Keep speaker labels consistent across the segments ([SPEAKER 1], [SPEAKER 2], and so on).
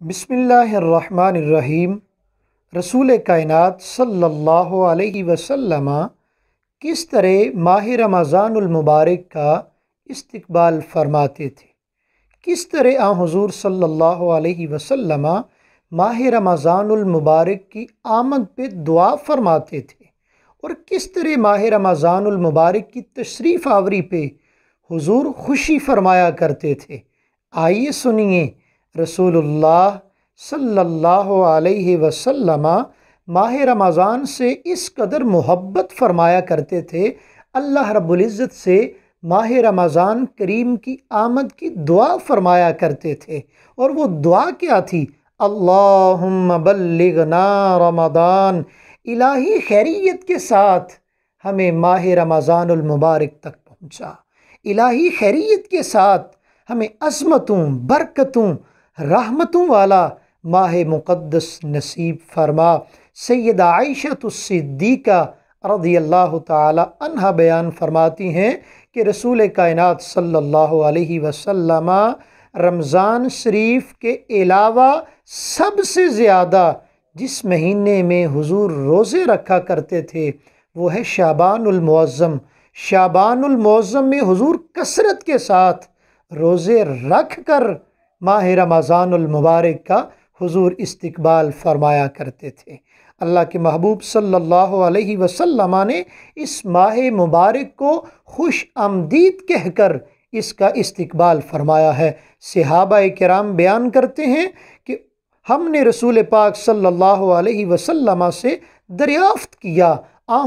[SPEAKER 1] بسم اللہ الرحمن الرحیم۔ رسول کائنات صلی اللہ علیہ وسلم کس طرح ماہ رمضان المبارک کا استقبال فرماتے تھے؟ کس طرح حضور صلی اللہ علیہ وسلم ماہ رمضان المبارک کی آمد پہ دعا فرماتے تھے، اور کس طرح ماہ رمضان المبارک کی تشریف آوری پہ حضور خوشی فرمایا کرتے تھے؟ آئیے سنیے رسول اللہ صلی اللہ علیہ وسلم ماہ رمضان سے اس قدر محبت فرمایا کرتے تھے، اللہ رب العزت سے ماہ رمضان کریم کی آمد کی دعا فرمایا کرتے تھے، اور وہ دعا کیا تھی؟ اللہم بلغنا رمضان، الہی خیریت کے ساتھ ہمیں ماہ رمضان المبارک تک پہنچا، الہی خیریت کے ساتھ ہمیں عظمتوں، برکتوں، رحمتوں والا ماہ مقدس نصیب فرما۔ سیدہ عائشہ الصدیقہ رضی اللہ تعالی عنہ بیان فرماتی ہیں کہ رسول کائنات صلی اللہ علیہ وسلم رمضان شریف کے علاوہ سب سے زیادہ جس مہینے میں حضور روزے رکھا کرتے تھے وہ ہے شعبان المعظم۔ شعبان المعظم میں حضور کثرت کے ساتھ روزے رکھ کر ماہ رمضان المبارک کا حضور استقبال فرمایا کرتے تھے۔ اللہ کے محبوب صلی اللہ علیہ وسلم نے اس ماہ مبارک کو خوش آمدید کہہ کر اس کا استقبال فرمایا ہے۔ صحابہ کرام بیان کرتے ہیں کہ ہم نے رسول پاک صلی اللہ علیہ وسلم سے دریافت کیا،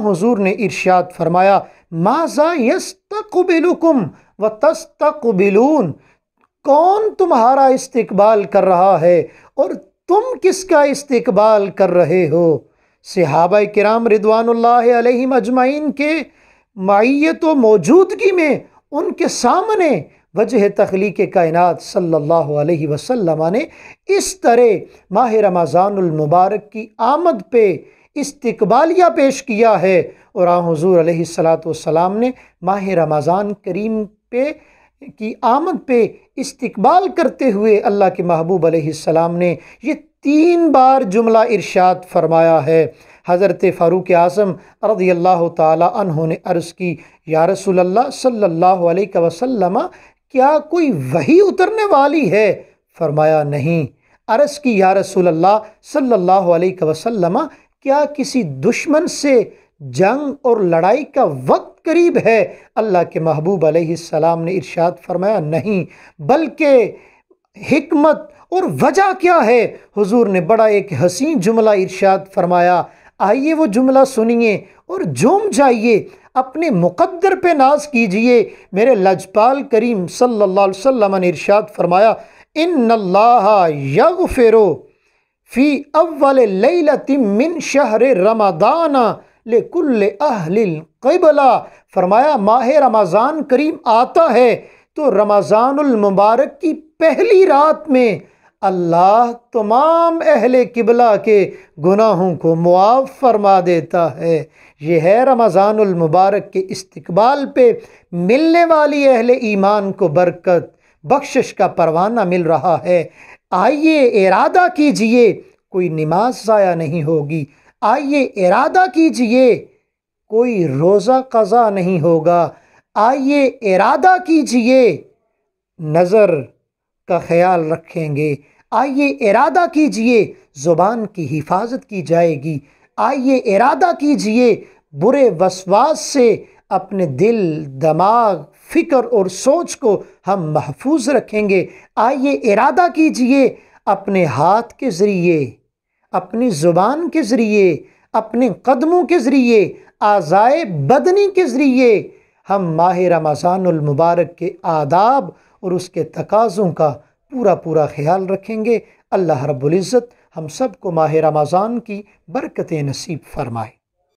[SPEAKER 1] حضور نے ارشاد فرمایا ماذا یستقبلکم وتستقبلون، کون تمہارا استقبال کر رہا ہے اور تم کس کا استقبال کر رہے ہو؟ صحابہ کرام رضوان اللہ علیہم اجمعین کے معیت و موجودگی میں ان کے سامنے وجہ تخلیق کائنات صلی اللہ علیہ وسلم نے اس طرح ماہ رمضان المبارک کی آمد پہ استقبالیہ پیش کیا ہے، اور حضور علیہ السلام نے ماہ رمضان کریم کی آمد پہ استقبال کرتے ہوئے اللہ کے محبوب علیہ السلام نے یہ 3 بار جملہ ارشاد فرمایا ہے۔ حضرت فاروق اعظم رضی اللہ تعالی عنہ نے عرض کی یا رسول اللہ صلی اللہ علیہ وسلم کیا کوئی وحی اترنے والی ہے؟ فرمایا نہیں۔ عرض کی یا رسول اللہ صلی اللہ علیہ وسلم کیا کسی دشمن سے جنگ اور لڑائی کا وقت قریب ہے؟ اللہ کے محبوب علیہ السلام نے ارشاد فرمایا نہیں، بلکہ حکمت اور وجہ کیا ہے؟ حضور نے بڑا ایک حسین جملہ ارشاد فرمایا، آئیے وہ جملہ سنیے اور جھوم جائیے، اپنے مقدر پہ ناز کیجئے۔ میرے لجپال کریم صلی اللہ علیہ وسلم نے ارشاد فرمایا ان اللہ یغفر فی اول لیلۃ من شہر رمضان لکل اہل القبلہ، فرمایا ماہ رمضان کریم آتا ہے تو رمضان المبارک کی پہلی رات میں اللہ تمام اہل قبلہ کے گناہوں کو معاف فرما دیتا ہے۔ یہ ہے رمضان المبارک کے استقبال پہ ملنے والی اہل ایمان کو برکت، بخشش کا پروانہ مل رہا ہے۔ آئیے ارادہ کیجئے، کوئی نماز ضائع نہیں ہوگی، آئیے ارادہ کیجئے کوئی روزہ قضا نہیں ہوگا، آئیے ارادہ کیجئے نظر کا خیال رکھیں گے، آئیے ارادہ کیجئے زبان کی حفاظت کی جائے گی، آئیے ارادہ کیجئے برے وسواس سے اپنے دل، دماغ، فکر اور سوچ کو ہم محفوظ رکھیں گے، آئیے ارادہ کیجئے اپنے ہاتھ کے ذریعے، اپنی زبان کے ذریعے، اپنے قدموں کے ذریعے، اعضائے بدنی کے ذریعے ہم ماہ رمضان المبارک کے آداب اور اس کے تقاضوں کا پورا خیال رکھیں گے۔ اللہ رب العزت ہم سب کو ماہ رمضان کی برکتیں نصیب فرمائے۔